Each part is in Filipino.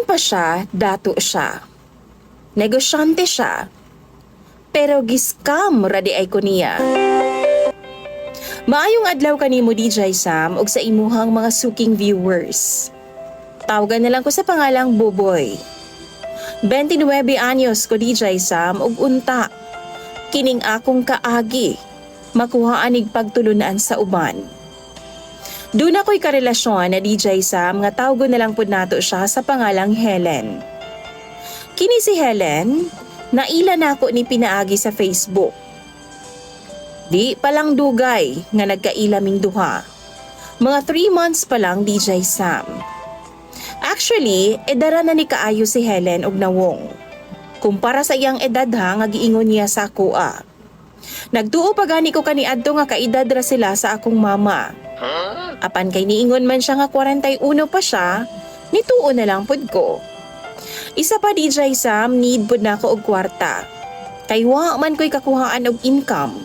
pa siya, dato siya. Negosyante siya. Pero giskam radi ay ko niya. Maayong adlaw kanimo DJ Sam ug sa imuhang mga suking viewers. Tawagan na lang ko sa pangalang Buboy. 29 anyos ko DJ Sam ug unta. Kining akong kaagi, makuha anig pagtulunan sa uban. Doon ako'y karelasyon na DJ Sam nga tawgon na lang pud nato siya sa pangalang Helen. Kini si Helen, naila na ako ni pinaagi sa Facebook. Di palang dugay nga nagkailaming duha. Mga 3 months pa lang DJ Sam. Actually, edara na ni kaayo si Helen og nawong. Kumpara sa iyang edad ha nga giingon niya sa kuha. Nagtuo pa gani ko kaniadto nga kaedad ra sila sa akong mama. Apan kay niingon man siya nga 41 pa siya, nituo na lang pud ko. Isa pa DJ Sam, need pud nako og kwarta. Kay wa man ko'y kakuhaan og income.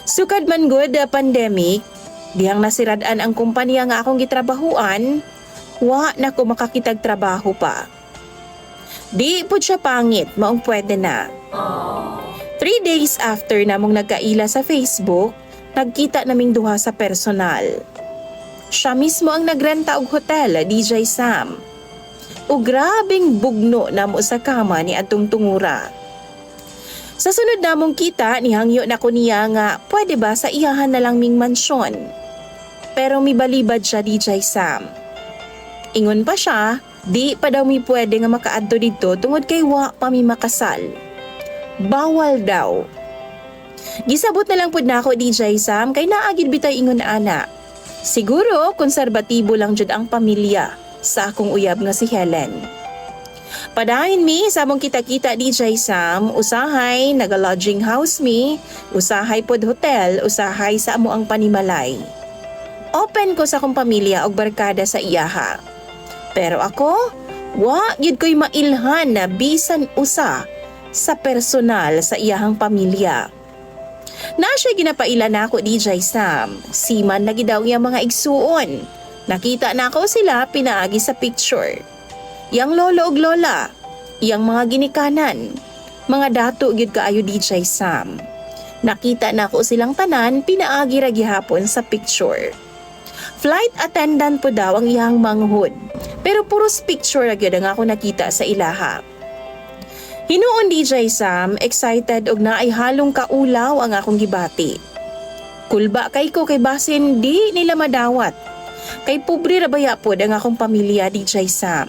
Sukad man good pandemic, dihang nasirad-an ang kumpanya nga akong gitrabahuan, wa na ko makakitag trabaho pa. Di pud siya pangit, maong pwede na. 3 days after namong nagkaila sa Facebook, nagkita naming duha sa personal. Siya mismo ang nagrenta og hotel, DJ Sam. O grabing bugno namo sa kama ni atong tungura. Sa sunod namong kita, nihangyo na ko niya nga pwede ba sa iyahan na lang ming mansyon. Pero mibalibad siya DJ Sam. Ingon pa siya, di pa daw mi pwede nga makaadto dito tungod kay wa pa mi makasal. Bawal daw. Gisabot na lang pud nako DJ Sam kay naagid bitay ingon ana. Siguro konserbatibo lang jud ang pamilya sa akong uyab nga si Helen. Padayon mi sa among kita-kita DJ Sam, usahay naga-lodging house mi, usahay pod hotel, usahay sa amo ang panimalay. Open ko sa akong pamilya og barkada sa iyaha. Pero ako, wa gyud ko'y mailhan na bisan usa sa personal sa iyahang pamilya. Na siya ginapaila na ako DJ Sam, siman na gidaw iya mga igsuon. Nakita na ako sila pinaagi sa picture. Yang lolo ug lola, yang mga ginikanan, mga dato gyud kaayo DJ Sam. Nakita na ako silang tanan pinaagi ra gihapon sa picture. Flight attendant po daw ang iyang manghud, pero puros picture ra gyud ang ako nakita sa ilaha. Hinuon DJ Sam, excited og naay halong kaulaw ang akong gibati. Kulba kay ko kay basin di nila madawat. Kay pobre ra baya pod ang akong pamilya DJ Sam.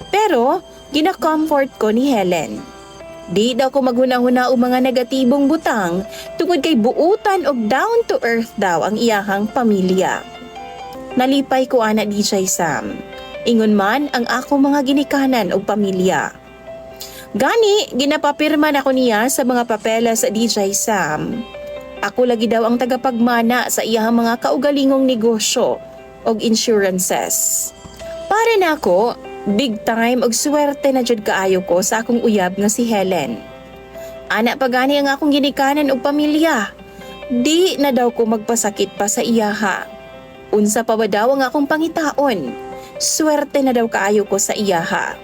Pero gina-comfort ko ni Helen. Di daw ko maghuna-huna og mga negatibong butang tungod kay buutan og down to earth daw ang iyahang pamilya. Nalipay ko ana DJ Sam. Ingon man ang akong mga ginikanan og pamilya. Gani, ginapapirma na ko niya sa mga papeles sa DJ Sam. Ako lagi daw ang tagapagmana sa iyang mga kaugalingong negosyo og insurances. Para na ako, big time og swerte na jud kaayo ko sa akong uyab nga si Helen. Ana pa gani ang akong ginikanan og pamilya. Di na daw ko magpasakit pa sa iyaha. Unsa pa ba daw ang akong pangitaon? Swerte na daw kaayo ko sa iyaha.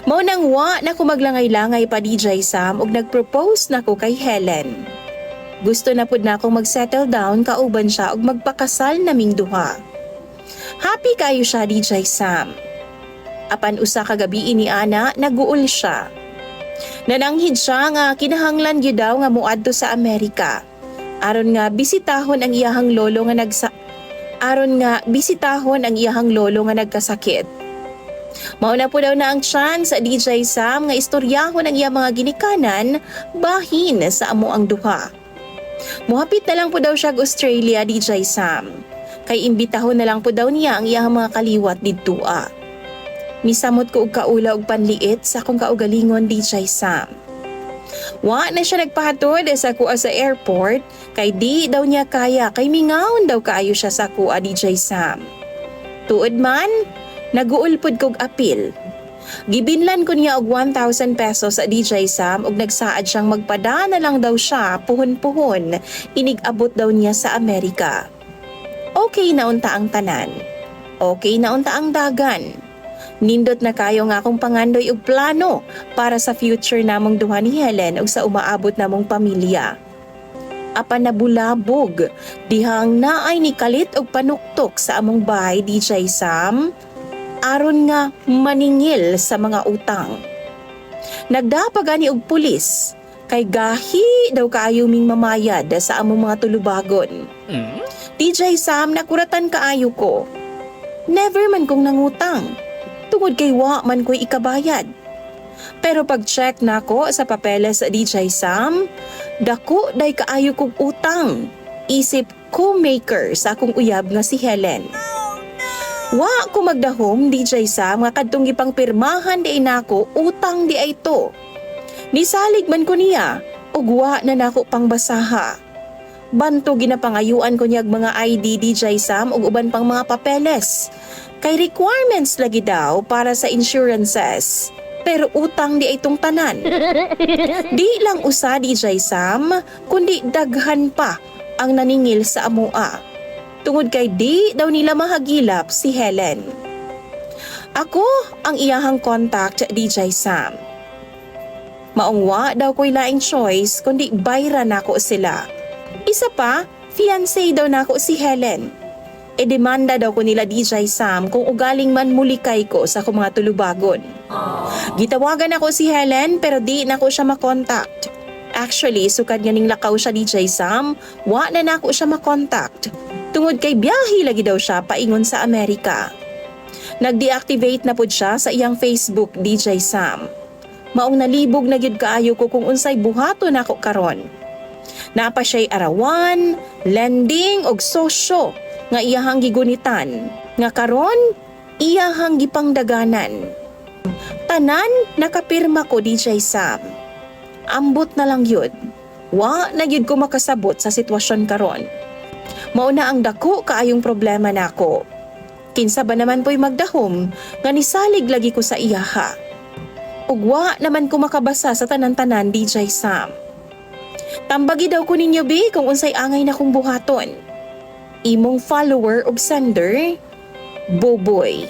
Mao nang wa na ko maglangay-langay pa DJ Sam ug nagpropose na ko kay Helen. Gusto na pud na akong mag-settle down kauban siya ug magpakasal naming duha. Happy kayo siya DJ Sam. Apan usa ka gabi ni ana naguol siya. Nananghid siya nga kinahanglan gyud daw nga moadto sa Amerika. Aron nga bisitahon ang iyahang lolo nga nagkasakit. Mauna po daw na ang chance sa DJ Sam nga istoryahon ang iyang mga ginikanan bahin sa amo ang duha. Muhapit na lang po daw siya Australia DJ Sam. Kay imbitahon na lang po daw niya ang iyang mga kaliwat didtua. Misamot ko og kaula og panliit sa akong kaugalingon DJ Sam. Wa na siya nagpahatod sa kuha sa airport kay di daw niya kaya kay mingaon daw kaayo siya sa kuha DJ Sam. Tuod man, naguulpod kog apil. Gibinlan ko niya og 1,000 pesos sa DJ Sam ug nagsaad siyang magpadana lang daw siya puhon-puhon inigabot daw niya sa Amerika. Okay na unta ang tanan. Okay na unta ang dagan. Nindot na kayo nga akong pangandoy og plano para sa future namong duha ni Helen ug sa umaabot namong pamilya. Apan nabulabog, dihang naay ni kalit og panuktok sa among bahay, DJ Sam, aron nga maningil sa mga utang. Nagdapag ani og pulis, kay gahi daw kaayo ming mamayad sa among mga tulubagon. DJ Sam, nakuratan kaayo ko. Never man kong nangutang. Tungod kay wa man ko'y ikabayad. Pero pag-check na ko sa papeles sa DJ Sam, dako day kaayo kong utang. Isip co-maker sa akong uyab nga si Helen. Wa ko magdahom, DJ Sam, nga kadtong gipang pirmahan di nako utang di ay to. Nisalig man ko niya, ug wa na nako pang basaha. Banto ginapangayuan ko niyag mga ID, DJ Sam, ug uban pang mga papeles. Kay requirements lagi daw para sa insurances. Pero utang di itong tanan. Di lang usa, DJ Sam, kundi daghan pa ang naningil sa amua. Tungod kay di daw nila mahagilap si Helen. Ako ang iyahang contact, DJ Sam. Maungwa daw ko'y laing choice kundi bayra nako sila. Isa pa, fiancé daw nako si Helen. Demanda daw ko nila, DJ Sam, kung ugaling man mulikay ko sa akong mga tulubagon. Gitawagan ako si Helen pero di na ko siya makontakt. Actually, sukad nga ning lakaw siya, DJ Sam, wa na nako siya makontakt. Tungod kay biyahe lagi daw siya paingon sa Amerika. Nag-deactivate na pud siya sa iyang Facebook, DJ Sam. Maong nalibog na gyud kaayo ko kung unsay buhato nako karon. Napa siya'y arawan, lending og sosyo nga iyahang gigunitan, nga karon iyahang gipangdaganan. Tanan nakapirma ko, DJ Sam. Ambot na lang yun. Wa na yun ko makasabot sa sitwasyon karon. Mauna ang dako kaayong problema nako. Kinsa ba naman po'y magdahom nga nisalig lagi ko sa iyaha. Ug wa naman ko makabasa sa tanan-tanan, DJ Sam. Tambagi daw ko ninyo, bi, kung unsay angay na kong buhaton. Imong follower ug sender, Boboy.